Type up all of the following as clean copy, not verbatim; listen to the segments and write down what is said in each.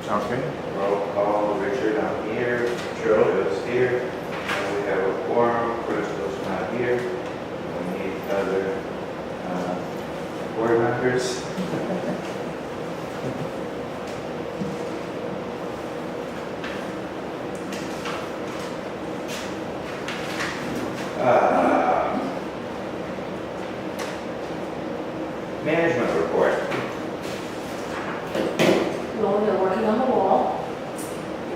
Sounds good. Roll call, Richard, I'm here. Joe's here. And we have a quorum, Crystal's not here. We need other board members. Management report. Well, they're working on the wall.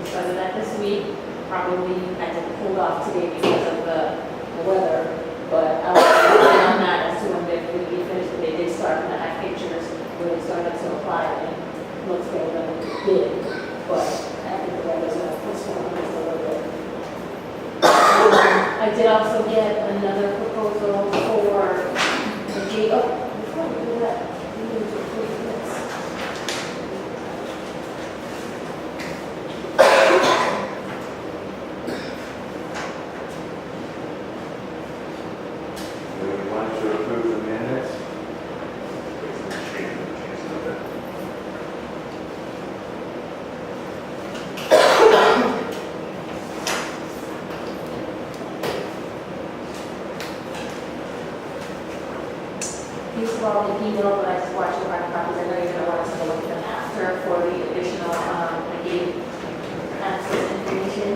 We started that this week. Probably had to pull off today because of the weather. But I was working on that as to when they would be finished. But they did start, and I have pictures where they started to apply and it looks better than it did. But I think the weather's going to postpone this a little bit. I did also get another proposal for the gate. Oh, before we do that, we need to approve this. We want to approve the minutes. These are all the email, but I just watched the hard copies. I know you're going to want to take a look at them after for the additional, I gave access information.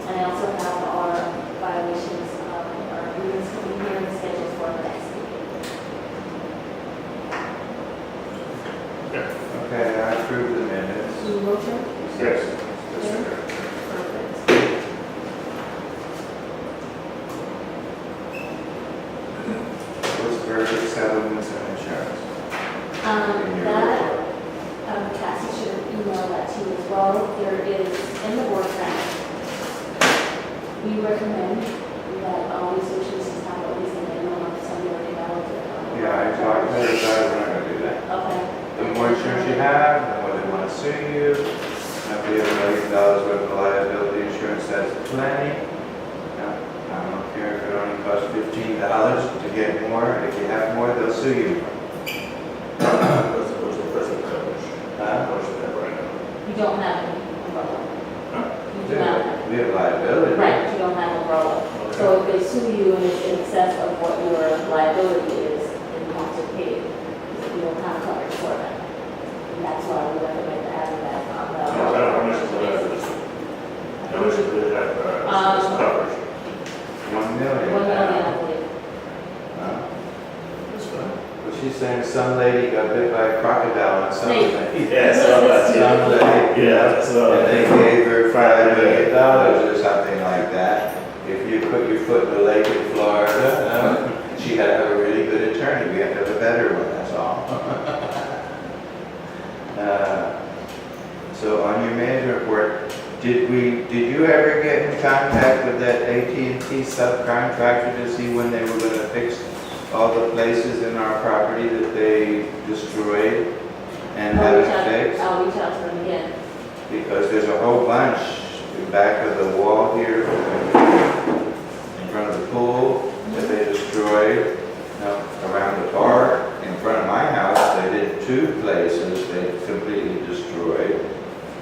And I also have our violations, our agreements coming here and scheduled for the next meeting. Okay, I approve the minutes. Any motion? Yes. Perfect. What's verdict settlements and insurance? Cassie should have emailed that to you as well. There is, in the board pack, we recommend that all the associations have at least a minimum of $70 million. Yeah, I talked to her, we're not gonna do that. Okay. The more insurance you have, the more they wanna sue you. If you have $1 million worth of liability insurance, that's plenty. Now, I don't care if it only costs $15 to get more. If you have more, they'll sue you. What's the present coverage? What's that right now? You don't have any umbrella. You do not have. We have liability. Right, you don't have umbrella. So if they sue you and it's in excess of what your liability is, then you have to pay it. Because you don't have coverage for that. And that's why we recommend adding that on the. How much is that? How much do they have as coverage? 1 million. 1 million, I believe. Huh? That's fine. Well, she's saying some lady got bit by a crocodile on something. Yeah, so that's, Some lady. yeah, so. And they gave her $5 million or something like that. If you put your foot in the lake in Florida, she had to have a really good attorney. We have to have a better one, that's all. So on your management report, did you ever get in contact with that AT&T subcontractor to see when they were going to fix all the places in our property that they destroyed and had it fixed? I'll reach out to them again. Because there's a whole bunch in back of the wall here, in front of the pool that they destroyed, around the park, in front of my house, they did 2 places they completely destroyed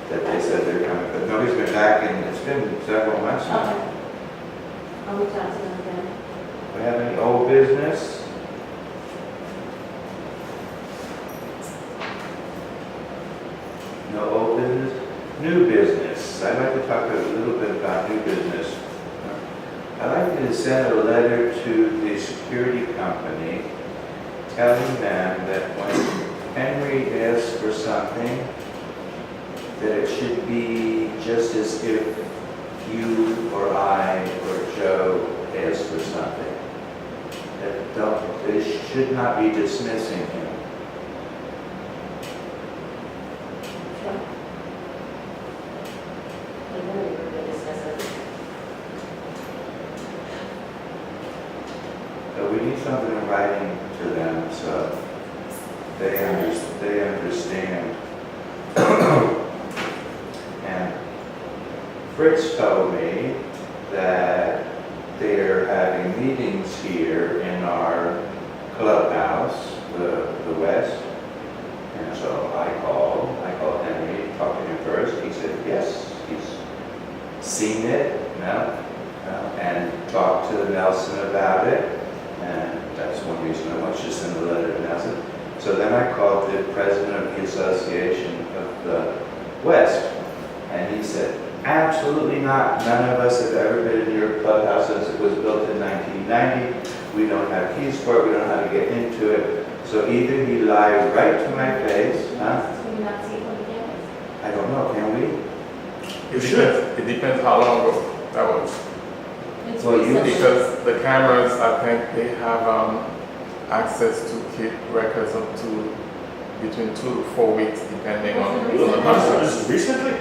that they said they're coming, but nobody's been back in, it's been several months now. Okay. I'll reach out to them again. We have any old business? No old business? New business. I'd like to talk a little bit about new business. I'd like to send a letter to the security company telling them that when Henry asks for something, that it should be just as if you or I or Joe asked for something. That they should not be dismissing him. Sure. Like, when we were going to discuss it. But we need something in writing to them so they understand. And Fritz told me that they're having meetings here in our clubhouse reason. I want you to send a letter to Nelson. So then I called the president of the Association of the West, and he said, absolutely not. None of us have ever been in your clubhouse since it was built in 1990. We don't have keys for it. We don't know how to get into it. So either he lied right to my face, huh? Can you not see it from the cameras? I don't know, can we? You should. It depends how long ago that was. It's Well, you- recent. Because the cameras, I think they have access to keep records up to between 2 to 4 weeks, depending on What's the the reason? person. This is recently?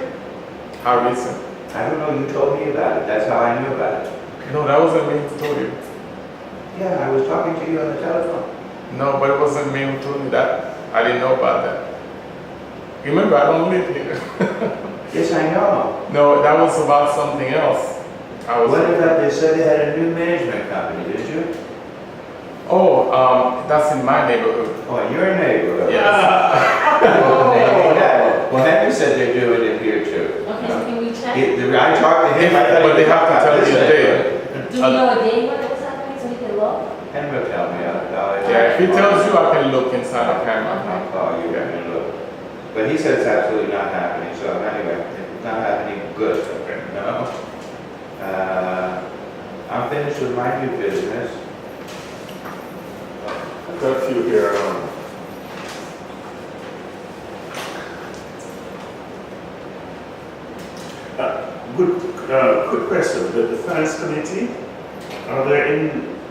How recent? I don't know, you told me about it. That's how I knew about it. No, that wasn't me who told you. Yeah, I was talking to you on the telephone. No, but it wasn't me who told you that. I didn't know about that. Remember, I don't live here. Yes, I know. No, that was about something else. I was. What about, they said they had a new management company, did you? Oh, that's in my neighborhood. Oh, in your neighborhood? Yes. Yeah. Well, Henry said they're doing it here too. Okay, so can we check? I talked to him, I thought. But they have to tell you me a day. Do we know a day when it was happening so we can look? Henry will tell me, Yeah, if he tells you, I can look inside the camera. I'll call you and look. But he said it's absolutely not happening, so anyway, it's not happening, good, no? I'm finished with my new business. I've got a few here. Quick question. The finance committee, are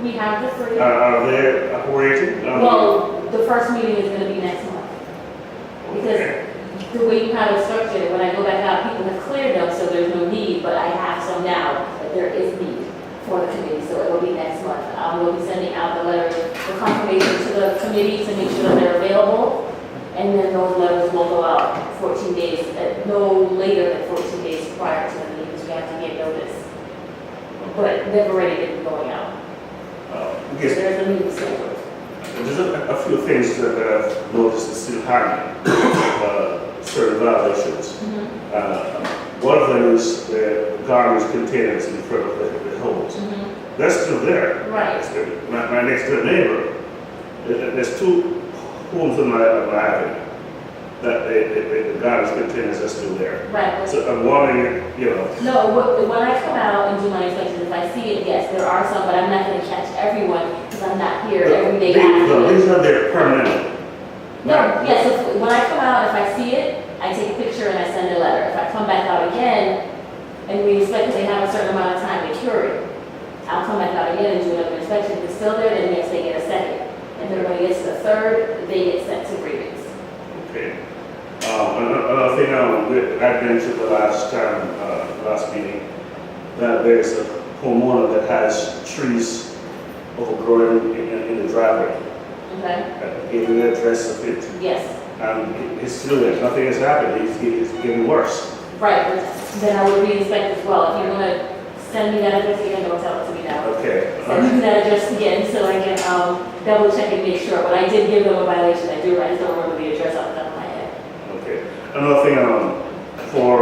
We have the three. they operating? Well, the first meeting is gonna be next month. Because the way you have it structured, when I go back out, people have cleared them, so there's no need, but I have some now, that there is need for the committee, so it will be next month. We'll be sending out the letters, the confirmation to the committee to make sure that they're available, and then those letters will go out 14 days, no later than 14 days prior to the meeting, because we have to get notice. But they've already been going out. So Because there's a meeting scheduled. there's a few things that I've noticed is still happening, certain violations. One of them is the garbage containers in front of the homes. They're still there. Right. My next door neighbor, there's two homes on my avenue that the garbage containers are still there. Right. So I'm wondering, No, when I come out and do my inspections, if I see it, yes, there are some, but I'm not gonna catch everyone because I'm not here every day. These are there permanently. No, yes, when I come out, if I see it, I take a picture and I send a letter. If I come back out again and we inspect, because they have a certain amount of time to cure it, I'll come back out again and do another inspection. If it's still there, then yes, they get a second. And then when it gets to the third, they get sent to grievance. Okay. Another thing I mentioned the last time, last meeting, that there's a homeowner that has trees overgrowing in the driveway. Okay? Gave me the address of it, Yes. and it's still there. Nothing has happened. It's getting worse. Right, but then I would re-inspect as well. If you're gonna send me that address again, don't tell it to me now. Okay. Send me that address again so I can double check and make sure. But I did give them a violation. I just don't remember the address off the top of my head. Okay. Another thing, for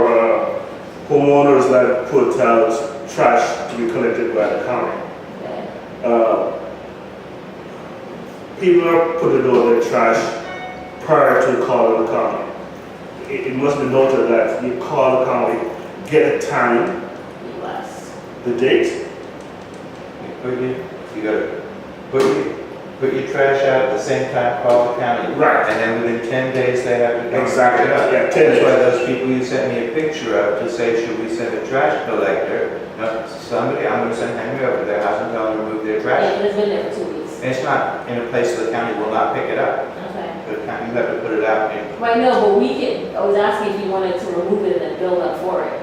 homeowners that put out trash to be collected by the county. Okay. People are putting all their trash prior to calling the county. It must be noted that you call the county, get a time, Less. the date. You gotta put your trash out at the same time, call the county. Right. And then within 10 days, they have to come. Exactly, pick it up. yeah, 10 That's why days. those people you sent me a picture of to say, should we send a trash collector? No, somebody, I'm gonna send Henry over to their house and tell them to remove their Yeah, trash. but it's been there for 2 weeks. And it's not in a place that the county will not pick it up. Okay. The county, you have to put it out in, Right, no, but we can, I was asking if you wanted to remove it and then build up for it.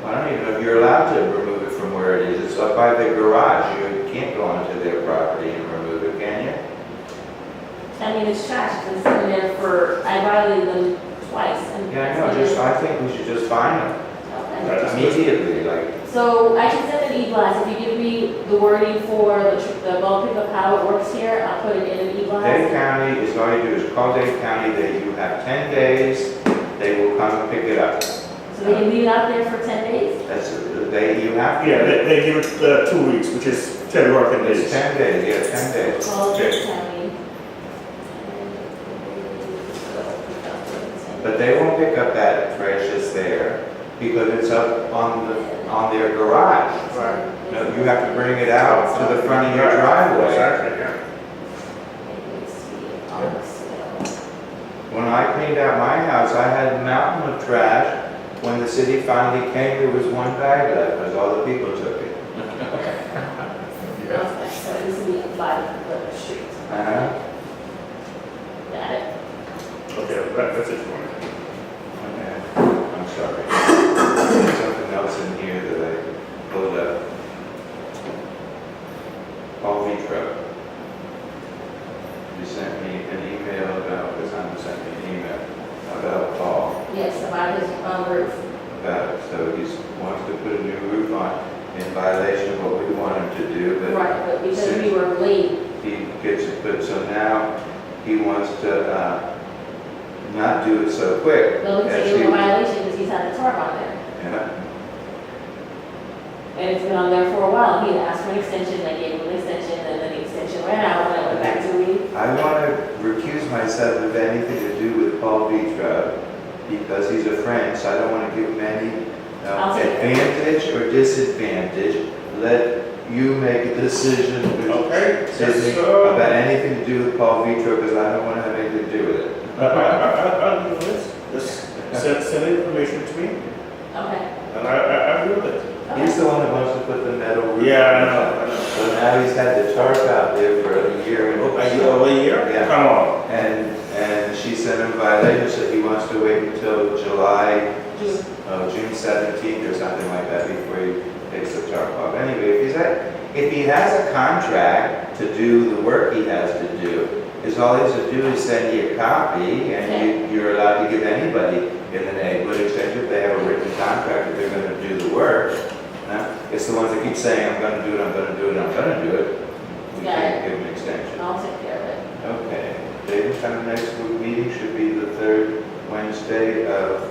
I don't even know if you're allowed to remove it from where it is. It's up by the garage. You can't go onto their property and remove it, can you? I mean, it's trash. It's been sitting there for, I violated them twice. And Yeah, I know, I think we should just fine them Okay. immediately, like, So I can send an e-blast. If you give me the wording for the bulk pickup, how it works here, I'll put it in an e-blast. Dade County all you do is call Dade County, you have 10 days, they will come and pick it up. So So they can leave it out there for 10 days? That's, you have to. Yeah, they give it 2 weeks, which is 10 working It's days. 10 days, yeah, 10 days. Call Okay. the county. But they won't pick up that trash that's there because it's up on their garage. Right. No, you have to bring it out to the front of your driveway. Exactly, yeah. When I cleaned out my house, I had a mountain of trash. When the city finally came, there was one bag left because all the people took it. Yeah. Okay, so it needs to be applied to the street. Uh-huh. Got it? Okay, that's it for me. Okay. I'm sorry. There's something else in here that I pulled up. Paul Vitro. You sent me an email about, because Simon sent me an email about Paul. Yes, about his roof. About, so he wants to put a new roof on in violation of what we want him to do, but Right, but because we were late, he gets it put, so now he wants to not do it so quick. no, he's as taking he- a violation because he's had a tarp on there. Yeah. And it's been on there for a while. He had asked for an extension, they gave him an extension, and then the extension ran out, and it went back to read. I want to recuse myself of anything to do with Paul Vitro because he's a friend, so I don't want to give him any I'll take it. advantage or disadvantage. Let you make a decision with Okay, Sydney yes, about anything to do with Paul Vitro because I don't want to have anything to do with it. I'll do this. Just send information to me, Okay. and I'll do it. He's the one that wants to put the metal roof. Yeah, I on. know. So now he's had the tarp out there for a year. and- A year? Yeah. Come on. And she sent him a violation, so he wants to wait until June. June 17th or something like that before he takes the tarp off. Anyway, if he has a contract to do the work he has to do, all he has to do is send you a copy, and you're allowed to give anybody in the neighborhood extension if they have a written contract that they're going to do the work. It's the ones that keep saying, I'm going to do it, I'm going to do it, I'm going to do it. We Got can't give them an extension. I'll take care of it. Okay, David, time next week meeting should be the third Wednesday of,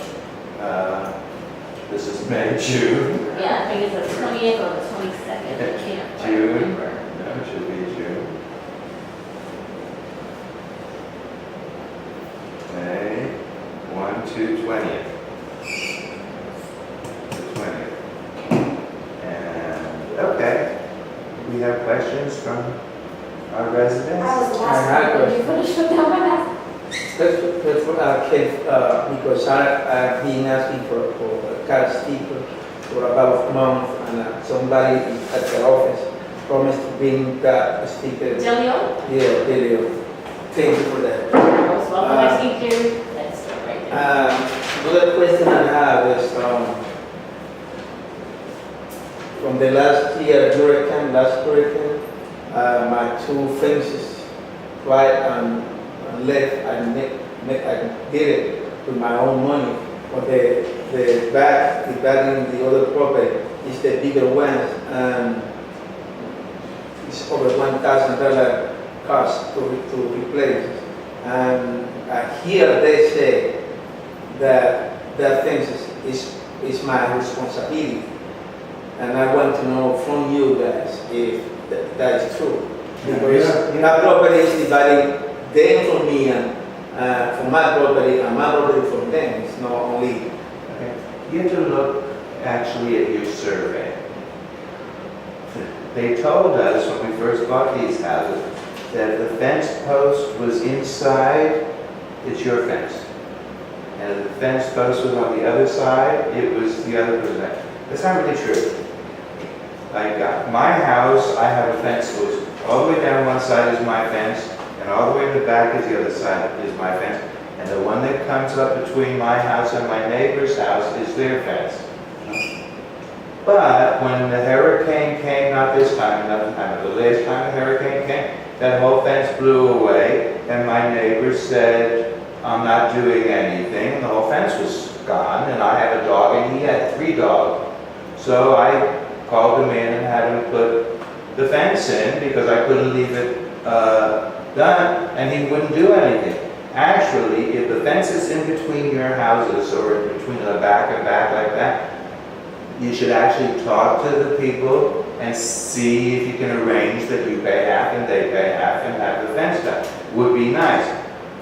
this is May, June. Yeah, I think it's the 20th or the 22nd, I can't quite June. remember. No, it should be June. Okay, 1/2/20th. The 20th. And, okay, we have questions from our residents? I was the I had last a one, you finished with that one? That's what I came, because I've been asking for a car sticker for about a month, and somebody at the office promised to bring that sticker. Delio? Yeah, Delio. Thank you for that. Most welcome, I see you. That's it right there. Another question I have is, from the last year hurricane, my two fences, right and left, I did it with my own money. But the back in the other property is the bigger ones, and it's over $1,000 cost to replace. And I hear they say that fence is my responsibility. And I want to know from you guys if that is true. Because that property is dividing them from me and from my property and my property from them. It's not only. Okay. You have to look actually at your survey. They told us when we first bought these houses that the fence post was inside, it's your fence. And if the fence post was on the other side, it was the other person's. That's not really true. Like my house, I have a fence post. All the way down one side is my fence, and all the way to the back is the other side is my fence. And the one that comes up between my house and my neighbor's house is their fence. But when the hurricane came, not this time, another time, but the last time the hurricane came, that whole fence blew away, and my neighbor said, I'm not doing anything, and the whole fence was gone, and I had a dog, and he had 3 dogs. So I called him in and had him put the fence in, because I couldn't leave it done, and he wouldn't do anything. Actually, if the fence is in between your houses or in between the back and back like that, you should actually talk to the people and see if you can arrange that you pay half and they pay half and have the fence done. Would be nice.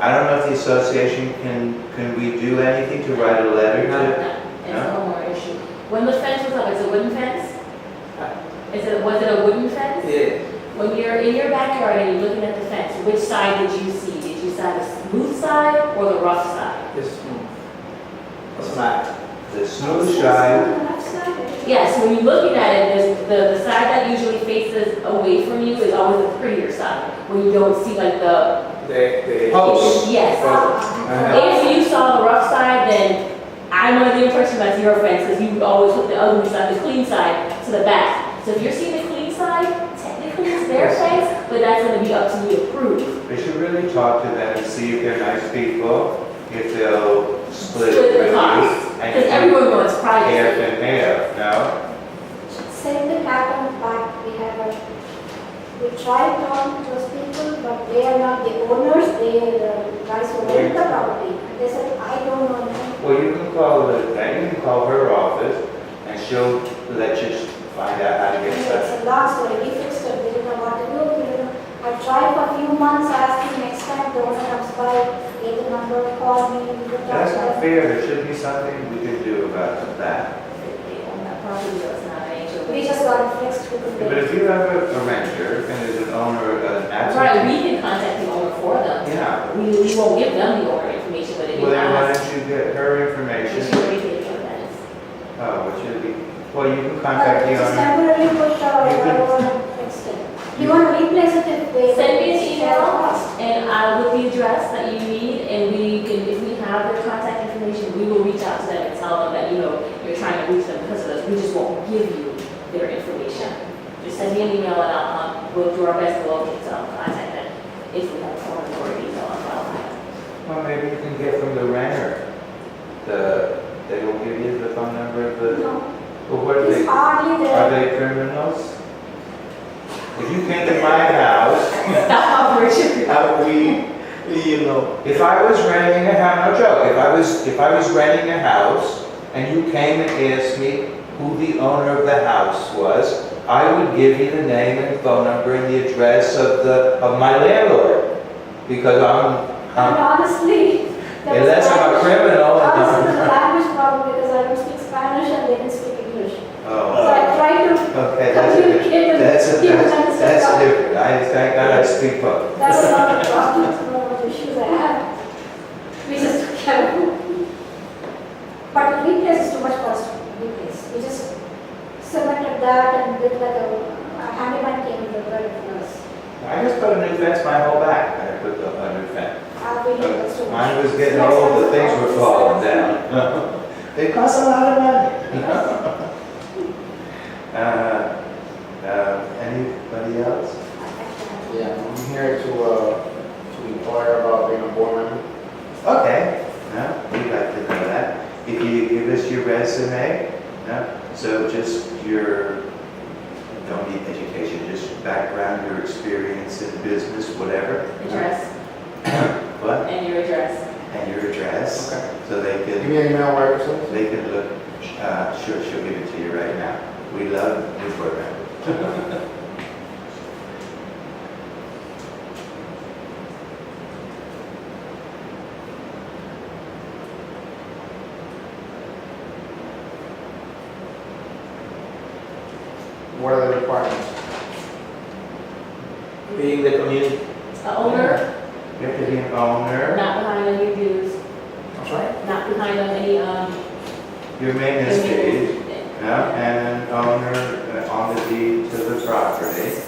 I don't know if the association can we do anything to write a letter No, to? it's a homeowner issue. When the fence was up, it's a wooden fence? Was it a wooden fence? Yeah, When you're in your backyard and you're looking at the fence, which side did you see? Did you see the smooth side or the rough side? it's smooth. It's not. The smooth side, Yes, when you're looking at it, the side that usually faces away from you is always the prettier side, when you don't see like the. The Posts. Yes. Uh-huh. If you saw the rough side, then I'm under the impression that's your fence, because you would always put the ugly side, the clean side, to the back. So if you're seeing the clean side, technically it's their fence, but that's gonna be up to you to prove. we should really talk to them and see if they're nice people, if they'll split Split the with you. cost, and because do everyone wants half private. and half, no? Same thing happened, but we tried talking to those people, but they are not the owners, they are the guys who rent the property. And they said, I don't know anything. Well, you can call her office and she'll let you find out how to get in touch. It's a long story, we fixed it, we didn't know what to do. I tried for a few months, asking next time the owner comes by, get the number, call me, we could talk That's to not them. fair, there should be something we can do about that. They own that property, so it's not an HOA. We just got it fixed, we could But if you have a renter and there's an owner, an Right, absentee. we can contact the owner for them. Yeah, We won't give them the owner information, but if well you then why ask, don't you get her she information? already paid for that. Oh, what should be, well, you can contact the Just owner. temporarily push our, You can- our fixed it. You want to replace it if they. Send me an share the email, cost. and with the address that you need, and we can, if we have their contact information, we will reach out to them and tell them that, you're trying to reach them because of this. We just won't give you their information. Just send me an email and we'll do our best to locate them, contact them, if we have a phone or an email on file. Well, maybe you can get from the renter, they will give you the phone number of the, No, well, what are it's they, hardly are there. they criminals? If you came to my house, Stop, Richard. if I was renting a house, no joke, if I was renting a house and you came and asked me who the owner of the house was, I would give you the name and phone number and the address of my landlord. Because And honestly, there was unless I'm a language- criminal. honestly, there's a language problem because I don't speak Spanish and they can speak English. So Oh, I try to okay, communicate with people and understand. that's different. Thank God I speak both. That was not a problem, it's one of the issues I had. We just took care of it. But the replace is too much cost to replace. We just cemented that and did like a handyman came and repaired it for us. I just put a new fence my whole back. I put a new fence. We did that's too much. Mine was getting Next old, the time, things were falling down. They cost a lot of money. Anybody else? Yeah, I'm here to inquire about being a board member. Okay, no, we'd like to know that. If you give us your resume, no, so just your, don't need education, just background, your experience in business, whatever. Address, What? and your address. And your address, Okay. so they Give can, me an email where it's at. they can look, sure, she'll give it to you right now. We love new program. What are the requirements? Being the community. A owner, You have to be an owner, not behind any dues, I'm sorry? not behind on any, your maintenance fees, yeah, and an owner on the deed to the property.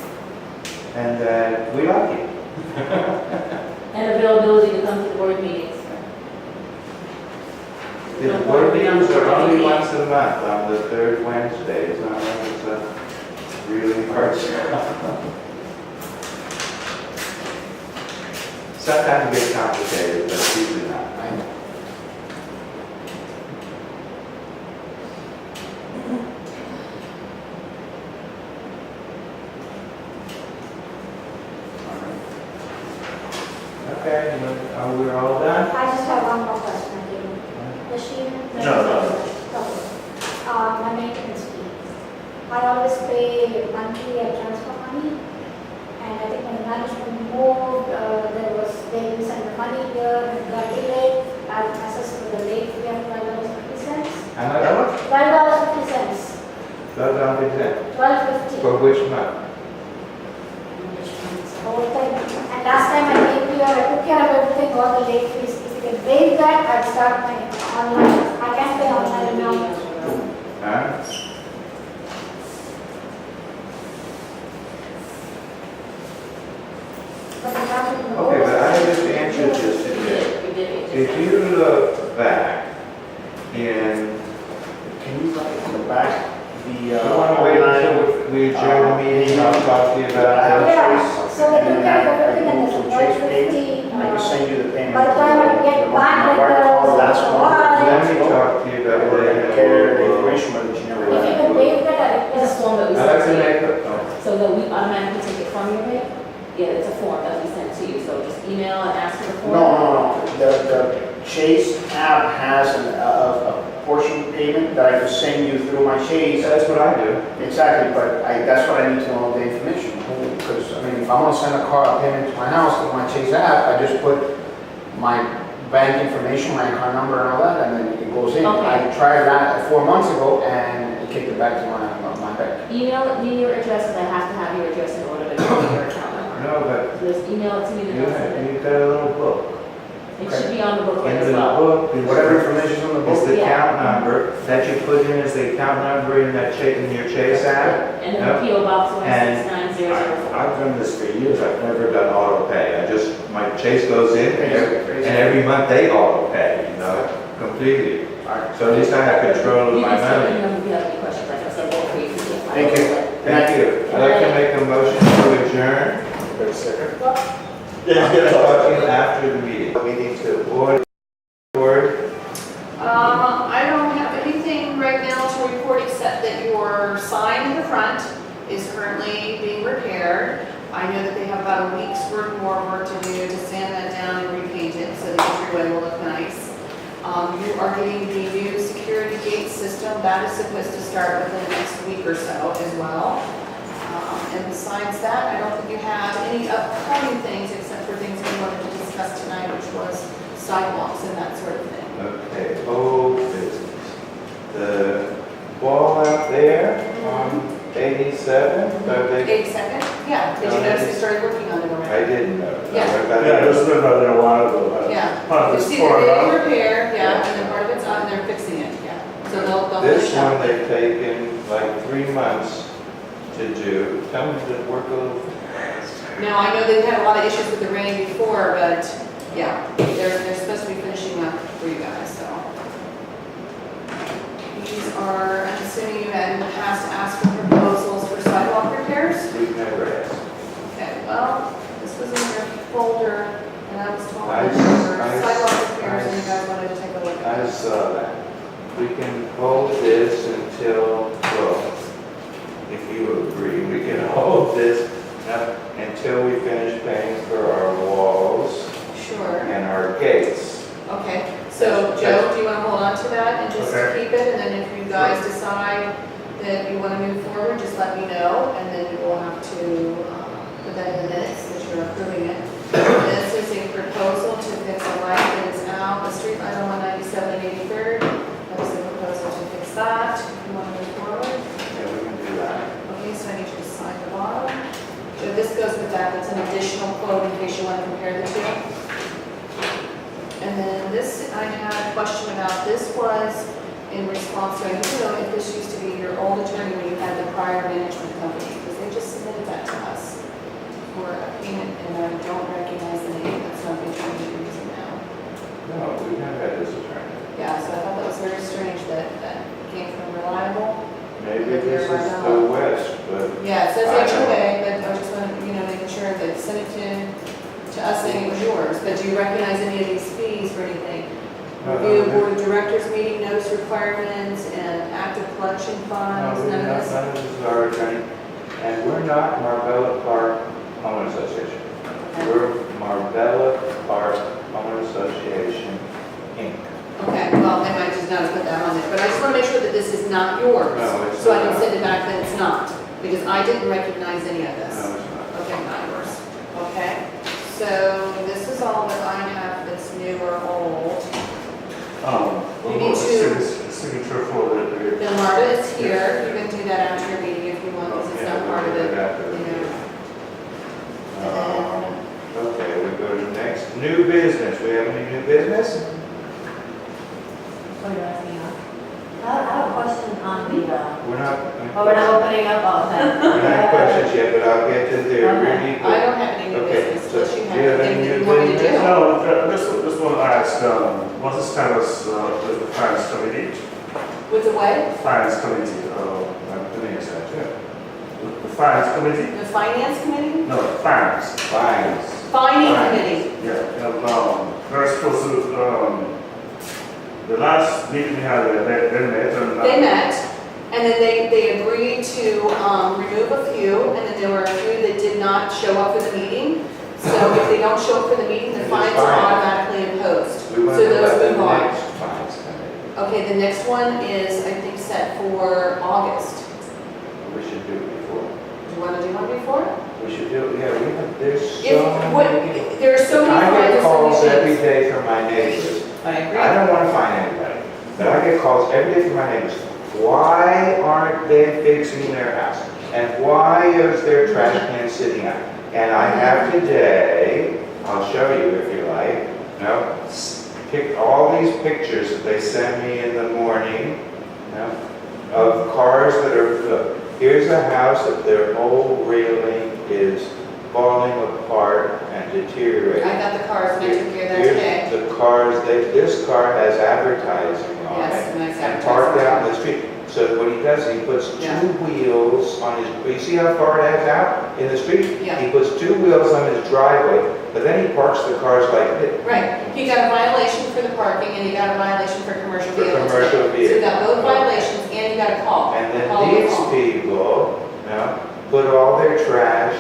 And that we like you. and availability to come to the board meetings. The board meetings are only once a month on the third Wednesday. It's not like it's a really hard job. Sometimes it gets complicated, but usually not. I know. Okay, we're all done? I just have one more question, I think. Does she? No, no. Okay. My maintenance fee. I always pay monthly, I transfer money. And I think when the management moved, they didn't send the money here, and it got delayed. I assessed for the late fee of $12.50. How much? $12.50. $12.50. $12.50. For which month? Whole thing. And last time I came here, I took care of everything, all the late fees. If you can waive that, I'd start my online. I can't pay online now. Huh? But the management Okay, but I just moved. answered this today. We did it. If you look back in, Can you write in the back the, you want to wait until we adjourn the meeting, I'll talk to you about that. Yeah, so they took care of everything and there's $12.50. I can send you the payment. By the time I get back, My like, card last month. Let me talk to you about Or that. carry the information, but you never. If you can waive that, It's a form that we I'd like to send to make you, a, so that we automatically take it from your bank. Yeah, it's a form that we send to you, so just email and ask for the form. No. The Chase app has a portion payment that I can send you through my Chase. that's what I do. Exactly, but that's what I need to know the information. Because, I mean, if I'm gonna send a payment to my house through my Chase app, I just put my bank information, my account number and all that, and then it goes in. Okay. I tried that 4 months ago and it kicked it back to my bank. Email me your address, because I have to have your address in order to get your account number. No, but So just email it to me, then I'll send it. you've got a little book. It should be on the booklet In as the well. book, is Whatever information's on the is book. the Yeah. account number that you put in as the account number in that in your Chase app. And then the PO box And 16900. I've done this for years, I've never done auto pay, my Chase goes in and every month they auto pay, completely. So at least I have control of You my can still money. email me if you have any questions, like I said, both for you. Thank you. Thank you. I'd like to make a motion to adjourn. Wait a second. I'll talk to you after the meeting. Meeting to order. I don't have anything right now to report except that your sign in the front is currently being repaired. I know that they have about a week's worth more work to do to sand that down and repaint it so the entryway will look nice. You are getting the new security gate system. That is supposed to start within the next week or so as well. And besides that, I don't think you have any upcoming things except for things we wanted to discuss tonight, which was sidewalks and that sort of thing. Okay, old business. The wall out there on 87, so they, 82nd? Yeah, did you notice they started working on it I already? didn't know. Yeah. Yeah, this has been out there a while ago. Yeah. Part of You it's see torn the up. big repair, yeah, and then part of it's on, and they're fixing it, yeah. So they'll This finish one up. they've taken like 3 months to do. Tell them to work a little faster. Now, I know they've had a lot of issues with the rain before, but yeah, they're supposed to be finishing up for you guys, so. These are, I'm assuming you had in the past asked for proposals for sidewalk repairs? We've never asked. Okay, well, this was in your folder, and I was told I- that there were I- sidewalk repairs, and you guys wanted to take a look at I it. saw that. We can hold this until, well, if you agree, we can hold this until we finish paying for our walls Sure. and our gates. Okay, so Joe, do you want to hold on to that and just Okay. keep it? And then if you guys decide that you want to move forward, just let me know, and then we'll have to put that in the minutes that you're approving it. This is a proposal to fix a light that is out, the street light on 197 and 83rd. That is the proposal to fix that. You want to move forward? Yeah, we can do that. Okay, so I need you to sign the bottom. So this goes with that, that's an additional quote in case you want to compare the two. And then this, I had a question about, this was in response to, I don't know if this used to be your old attorney when you had the prior management company, because they just submitted that to us for a payment, and I don't recognize the name, that's not the attorney you're using now. No, we've never had this attorney. Yeah, so I thought that was very strange that that came from Reliable. Maybe this is the West, but Yeah, it says I HOA, but I just want to, making sure that it sent it to us saying it was yours. But do you recognize any of these fees for anything? Review of board of directors meeting notice requirements and active collection funds, no, none of this? none of this is our attorney. And we're not Marbella Park Homeowners Association. Okay. We're Marbella Park want to make sure that this is not yours. No, it's So I not. can send it back that it's not, because I didn't recognize any of this. No, it's not. Okay, not yours. Okay, so this is all that I have that's new or old. We'll You go need with to- the signature for the, Then Marta is here, you can do that after your meeting if you want, because it's not part of it, you know. Okay, we go to next, new business. We have any new business? Oh, you're asking us? I have a question on the, We're not. oh, we're not opening up all that. We're not in questions yet, but I'll get to the really I good. don't have any new Okay, business, so unless you do have you have anything any that you new want me to do. business? no, just want to ask, what's the status with the finance committee? With the what? Finance committee, I'm putting it aside, yeah. the finance committee? The finance committee? No, finance. Fines. Finding Fine. committee. Yeah, they're supposed to, the last meeting we had, they met and. They met, and then they agreed to remove a few, and then there were a few that did not show up for the meeting. So if they don't show up for the meeting, the It's fines are fine. automatically imposed. We want So to those let the move on. next fines come Okay, the next one is, I think, set for August. in. We should do it before. Do you want to do one before? We should do it, yeah, we have, there's If, so what, many. there are so many I fines, get there's so calls many every things. day from my neighbors. I I don't want to find anybody, but I get calls every day from my neighbors. Why aren't they fixing their house? And why is their trash can sitting out? And I have today, I'll show you if you like, pick all these pictures that they send me in the morning, of cars that are, here's a house that their whole railing is falling apart and deteriorating. I got the cars and I took care of that today. Here's the cars, this car has advertising on Yes, it nice and parked advertising. out in the street. So what he does, he puts Yeah. 2 wheels on his, you see how far it has out in the street? Yeah. He puts 2 wheels on his driveway, but then he parks the cars like this. Right, he got a violation for the parking and he got a violation for commercial For vehicles. commercial So he got both vehicles. violations and he got a call. And then Call these call. people, put all their trash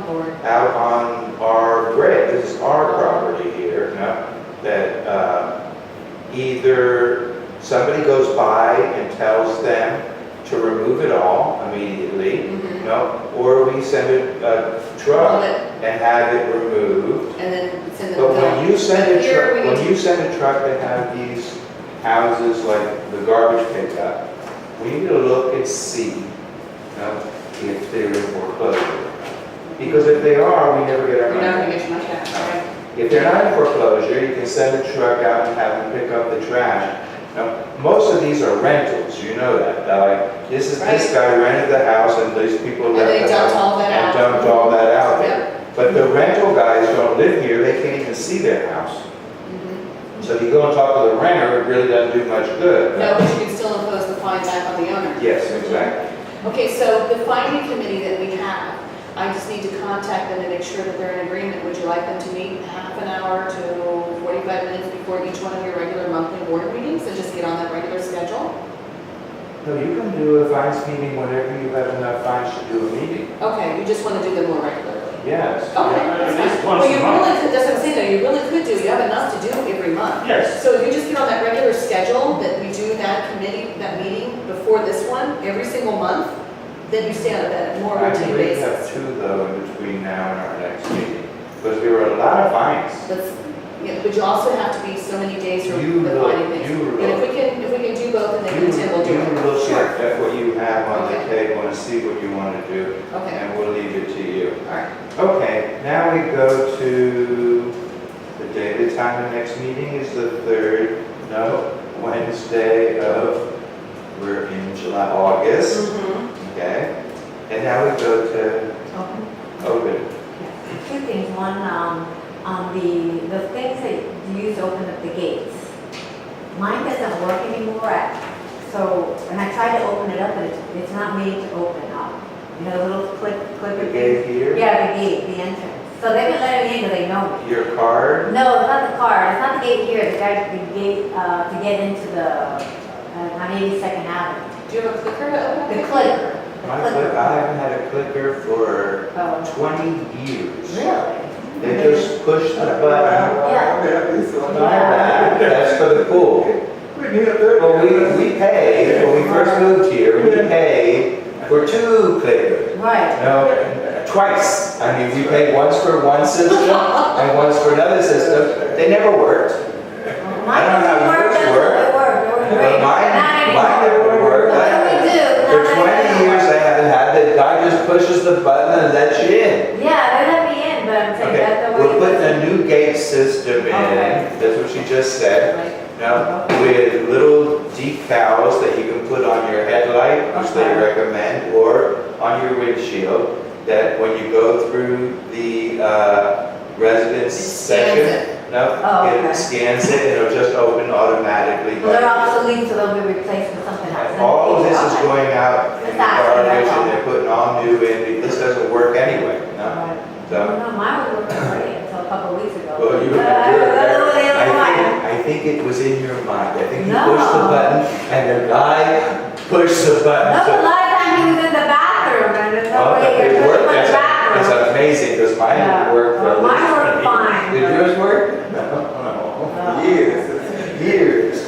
Oh, Lord. out on our grid, this is our property here, that either somebody goes by and tells them to remove it all immediately, Mhm. or we send a truck Hold it, and have it removed. and then send the But bill. when you send a Here truck, we when need you send a truck that have these houses like the garbage pickup, we need to look and see, if they're in foreclosure. Because if they are, we never get our You're not money. gonna get your money back, right? If they're not in foreclosure, you can send a truck out and have them pick up the trash. Now, most of these are rentals, you know that. Like, this guy rented the house and these people And left they the dumped house all that and out. dumped all that out there. Yep. But the rental guys don't live here, they can't even see their house. Mhm. So if you go and talk to the renter, it really doesn't do much good. No, but you can still impose the fine back on the owner. Yes, exactly. Okay, so the finding committee that we have, I just need to contact them to make sure that they're in agreement. Would you like them to meet half an hour to 45 minutes before each one of your regular monthly board meetings and just get on that regular schedule? No, you can do a fines meeting whenever you have enough fines to do a meeting. Okay, you just want to do them more regularly? Yes. Okay, At that's least fine. once Well, you a month. really could, that's what I'm saying, though, you really could do, you have enough to do every month. Yes. So if you just get on that regular schedule, that we do that committee, that meeting before this one, every single month, then you stay on a more I routine believe we have basis. 2 though in between now and our next meeting, because there were a lot of fines. But you also have to be so many days for You the look, finding things. you And if look. we can do both, and then You Tim will do it. look Sure. at what you have on the Okay. table and see what you want to do, Okay, and we'll leave it to you. all right. Okay, now we go to the date and time of the next meeting is the 3rd, Wednesday of, we're in July, August, okay? And now we go to open. Two things. One, the things that you use to open up the gates. Mine doesn't work anymore. So when I try to open it up, it's not made to open up. You know, the little clicker The gate thing? here, Yeah, the gate, the entrance. So they've been letting me in because they know me. your card, No, it's not the car. It's not the gate here. The gate to get into the on 82nd Avenue. Do you have a clicker to open? The clicker. I haven't had a clicker for Oh, 20 years. really? They just push the button. Yeah. That's for the pool. Well, we paid, when we first moved here, we paid for 2 clickers. Right. No, twice. I mean, we paid once for one system and once for another system. They never worked. I don't know how yours work. They work But great. mine never worked. What do we do? For 20 years, I haven't had the guy just pushes the button and lets you in. Yeah, they let me in, but I'm saying Okay, that's the way. we're putting a new gate system in. Okay. That's what she just said. Right. Now, with little decals that you can put on your headlight, which they Okay. recommend, or on your windshield, that when you go through the residence scans section, no, Oh, okay. it scans it and it'll just open automatically. Well, they're obsolete, so they'll be replaced with something else. All of this is Okay. going out in the That's actually garbage that's all. and they're putting all new in. This doesn't work anyway, no? Right. So, No, mine was working great until a couple of weeks ago. well, you were I think it was in your mind. I think you No. pushed the button and the guy pushed the button. No, So- the last time he was in the bathroom, and there's no Oh, way that you're did pushing work? my That's bathroom. amazing, because mine Yeah. worked for Well, at least mine worked 20 years. fine, Did but- yours work? No, No. years, years.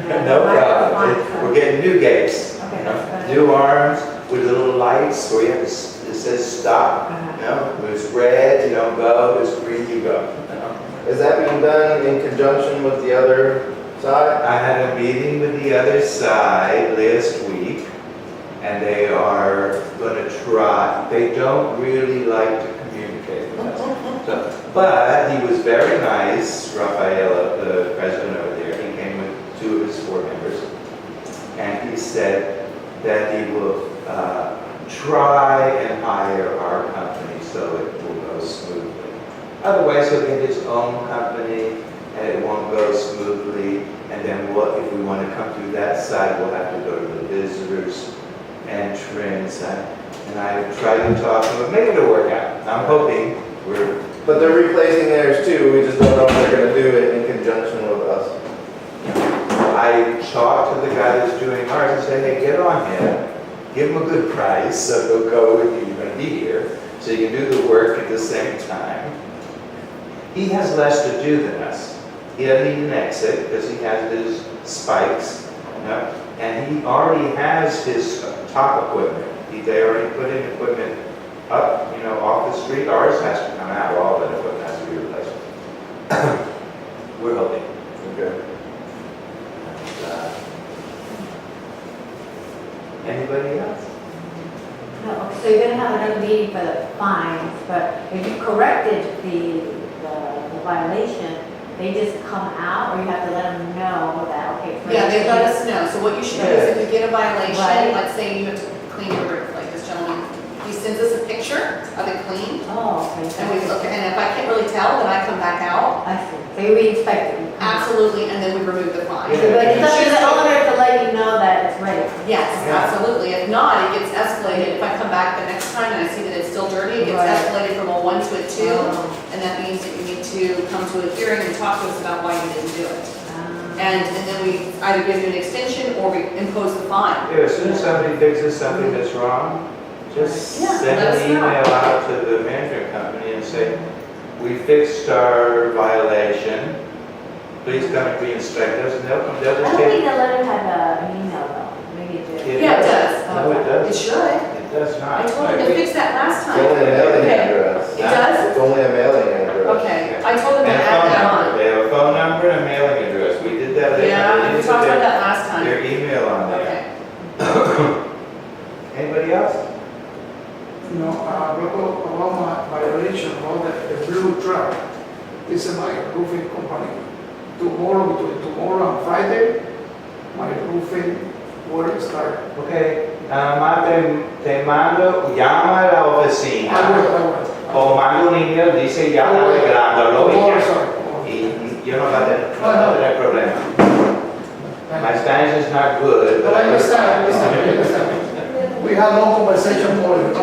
Yeah, No mine was problem. fine, so- We're getting new gates. Okay, you know, that's good. New arms with little lights where you have to, it says stop. Uh-huh. You know, when it's red, you don't go, it's green, you go. You know? Is that being done in conjunction with the other side? I had a meeting with the other side last week, and they are gonna try, they don't really like to communicate with us. So, but he was very nice, Rafaela, the president over there, he came with 2 of his 4 members, and he said that he will try and hire our company so it will go smoothly. Otherwise, he'll get his own company, and it won't go smoothly. And then if we want to come through that side, we'll have to go to the visitors entrance. And I tried to talk to him, maybe it'll work out. I'm hoping we're, But they're replacing theirs too, we just don't know if they're gonna do it in conjunction with us. I talked to the guy that's doing ours and said, hey, get on him, give him a good price, so he'll go with you, you're gonna be here, so you can do the work at the same time. He has less to do than us. He doesn't need an exit because he has his spikes, you know, and he already has his top equipment. They already put in equipment up, you know, off the street. Ours has to come out, all that equipment has to be replaced. We're hoping. Okay. Anybody else? No, so you're gonna have another meeting for the fines, but if you corrected the violation, they just come out, or you have to let them know that, okay. for Yeah, they let instance- us know. So what you should do is if you get a violation, Right. let's say you have to clean your roof, like this gentleman, he sends us a picture of it cleaned, Oh, okay. and we look, and if I can't really tell, then I come back out, I see, so you re-inspect it. absolutely, and then we remove the fine. Yeah. But it's up to the owner to let you know that it's ready. Yes, Yeah. absolutely. If not, it gets escalated. If I come back the next time and I see that it's still dirty, it gets Right. escalated from a 1 to a 2. Oh. And that means that you need to come to a hearing and talk to us about why you didn't do it. Um, And then we either give you an extension or we impose the fine. Yeah, as soon as somebody fixes something that's wrong, just Yeah, send let us an know. email out to the management company and say, we fixed our violation, please come and re-inspect us, and they'll I just don't take. think the letter had an email though, maybe it did. Yeah, it does. No, it It does. should. It does I not. told him to fix that last It's time. only a mailing Okay. address. It does? It's only a mailing address. Okay, I told him to And a add phone that number, on. they have a phone number and a mailing address, we did that. They Yeah, we put talked about their- that last time. Their email on Okay. there. Anybody else? You know, about my violation about the blue truck. This is my roofing company. Between tomorrow and Friday, my roofing work start. Ok, nada más te mando, llama a la oficina o mando un email, dice ya está arreglándolo y Tomorrow, ya. sorry. Y yo no voy a tener problema. My Spanish is not good, but But I understand, I understand. We had long conversation for it.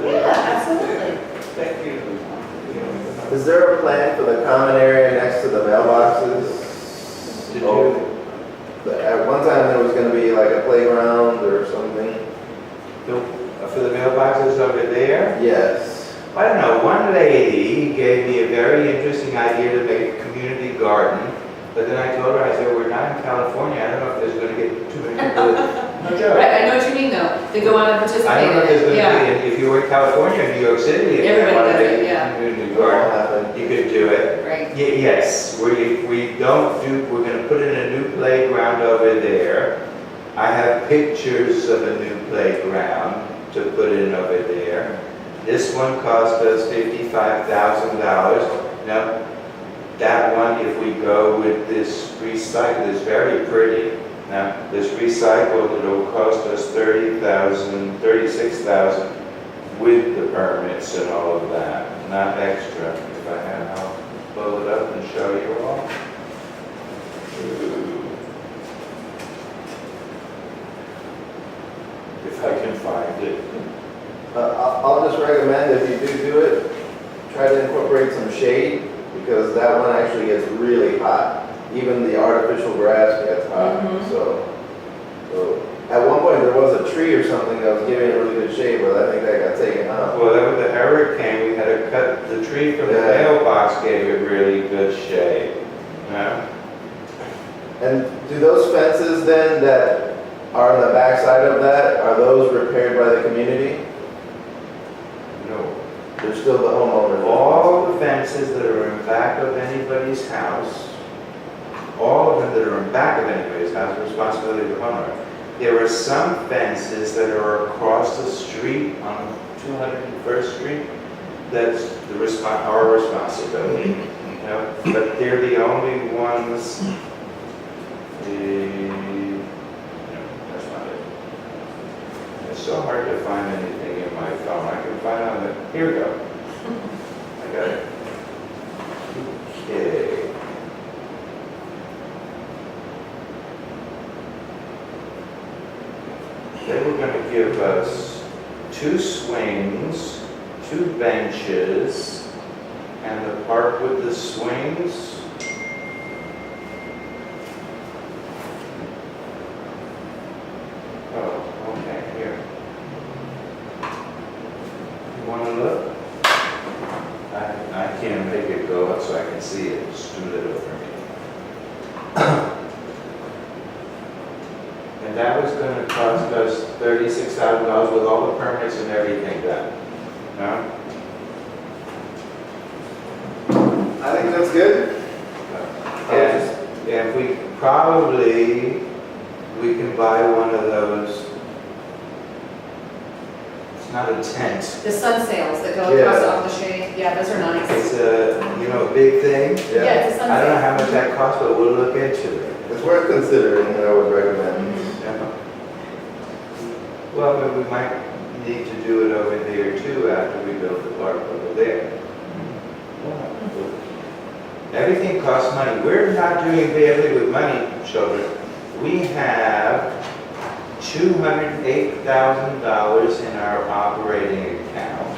Yeah, absolutely. Thank you. Is there a plan for the common area next to the mailboxes? Did Oh, you, At one time, there was gonna be like a playground or something. for the mailboxes over there? Yes. I don't know, one lady gave me a very interesting idea to make a community garden But then I told her, I said, we're not in California, I don't know if there's gonna get too many people. No joke. Right, I know what you mean though, to go out and participate I don't know if there's in it, gonna yeah. be, if you were in California, New York City, if you Everybody wanted does it, to yeah. do New York, you could do it. Right. Yes, we don't do, we're gonna put in a new playground over there. I have pictures of a new playground to put in over there. This one cost us $55,000. Now, that one, if we go with this recycle, is very pretty. Now, this recycled, it'll cost us $30,000, $36,000 with the permits and all of that, not extra. If I have, I'll pull it up and show you all. If I can find it. I'll just recommend if you do it, try to incorporate some shade because that one actually gets really hot. Even the artificial grass gets hot. Mhm. So at one point there was a tree or something that was giving it really good shade, but I think that got taken out. Well, that was the hurricane, we had to cut the tree from the Yeah. mailbox, gave it really good shade. Yeah. And do those fences then that are on the backside of that, are those repaired by the community? No. They're still the homeowners? All the fences that are in back of anybody's house, all of them that are in back of anybody's house, are responsibility of the homeowner. There are some fences that are across the street on 201st Street, that's our responsibility. You know, but they're the only ones, no, that's not it. It's so hard to find anything in my phone. I can find on the, here we go. I got it. Okay. They were gonna give us 2 swings, 2 benches, and the park with the swings. Oh, okay, here. You wanna look? I can't make it go up so I can see it, just do it over me. And that was gonna cost us $36,000 with all the permits and everything done. No? I think that's good. And we probably, we can buy one of those, it's not a tent. The sun sails that go Yeah. across off the shade, yeah, those are nice. It's a, a big thing. Yeah, it's a sun I don't know sail. how much that costs, but we'll look into it. It's worth considering, and I would recommend. Well, but we might need to do it over there too after we build the park over there. Everything costs money. We're not doing badly with money, children. We have $208,000 in our operating account,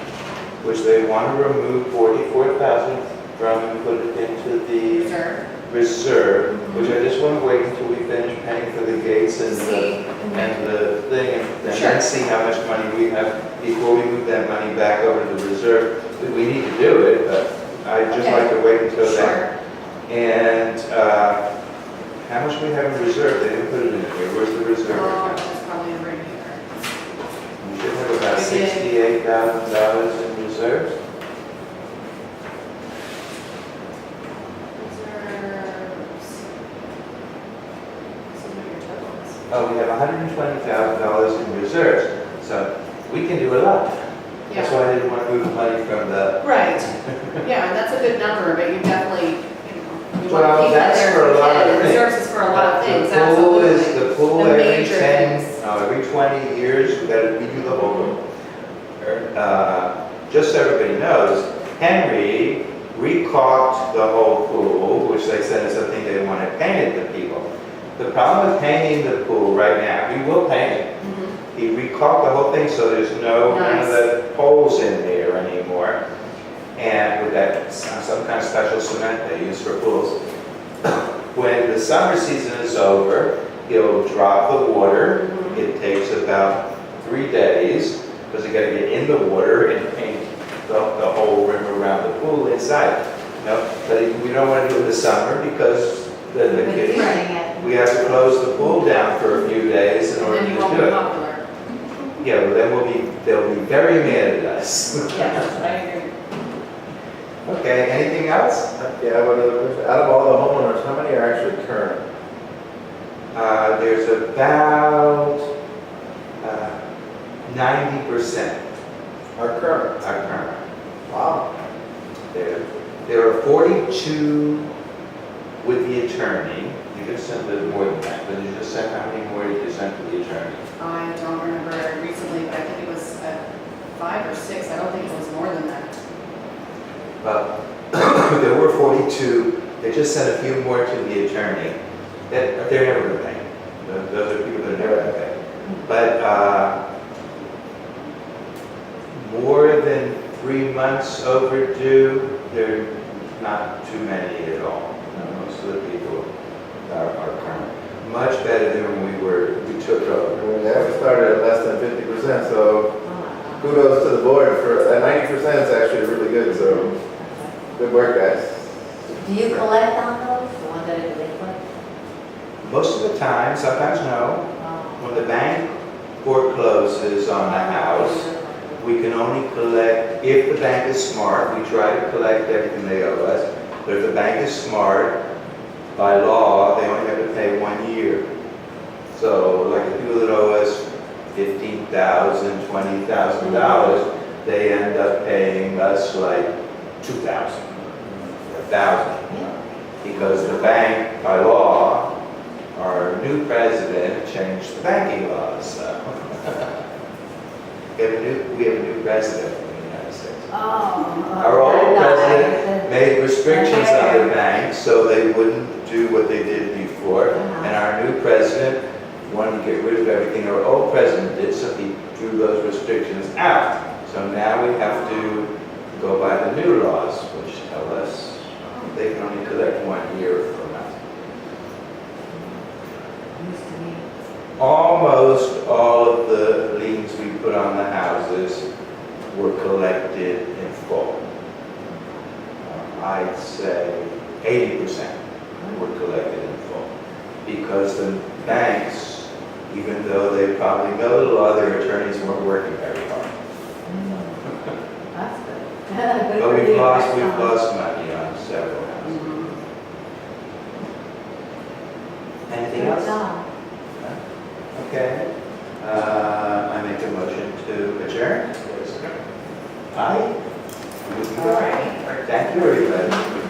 which they want to remove 44,000 from and put it into the Reserve. reserve, which I just want to wait until we finish paying for the gates and See. the thing, and Sure. then see how much money we have before we move that money back over to the reserve. We need to do it, but I'd just Okay. like to wait until then. Sure. And how much we have in reserve? They didn't put it in here. Where's the reserve? Oh, account? that's probably right here. We should have about We did. $68,000 in reserves. Reserves. See what your total is. Oh, we have $120,000 in reserves, so we can do a lot. That's Yeah, why I didn't want to move money from the right. Yeah, and that's a good number, but you definitely, you Well, want to keep that that's there. for a lot of Yeah, things. Reserves is for a lot of things, The pool is, absolutely. the pool The every major 10, things. every 20 years, we gotta redo the whole room. Just so everybody knows, Henry recaulked the whole pool, which they said is something they wanted painted to people. The problem with painting the pool right now, we will paint it. Mhm. He recaulked the whole thing so there's no one of Nice. the holes in there anymore. And with that, some kind of special cement they use for pools. When the summer season is over, he'll drop the water. Mhm. It takes about 3 days, because you gotta get in the water and paint the whole rim around the pool inside. You know, but we don't wanna do it in the summer because the But kids. using it. We have to close the pool down for a few days in And order then to you won't do be it. popular. Yeah, well, they'll be very mad at us. Yes, I agree. Okay, anything else? Yeah, I have another question. Out of all the homeowners, how many are actually current? There's about 90% Are current? are current. Wow. There are 42 with the attorney. You just sent a little more than that, but you just sent, how many more did you send to the attorney? I don't remember recently, but I think it was 5 or 6. I don't think it was more than that. Well, there were 42. They just sent a few more to the attorney. That they're never going to pay. Those are people that are never going to pay. But more than 3 months overdue, there are not too many at all. Most of the people are current. Much better than when we took over. Yeah, we started at less than 50%, so kudos to the board for, 90% is actually really good, so good work, guys. Do you collect on those, the ones that are delinquent? Most of the time, sometimes no. When the bank forecloses on the house, we can only collect, if the bank is smart, we try to collect everything they owe us. But if the bank is smart, by law, they only have to pay 1 year. So like the people that owe us $15,000, $20,000, they end up paying us like $2,000, $1,000. Because the bank, by law, our new president changed the banking laws. So. We have a new president in the United States. Our old president made restrictions on the banks so they wouldn't do what they did before. And our new president wanted to get rid of everything our old president did, so he drew those restrictions out. So now we have to go by the new laws, which tell us they can only collect 1 year from us. Almost all of the liens we put on the houses were collected in full. I'd say 80% were collected in full. Because the banks, even though they probably know the law, their attorneys weren't working very hard. That's good. But we've lost money on several houses. Anything else? Okay. I make a motion to adjourn. Aye. All right. Thank you, everybody.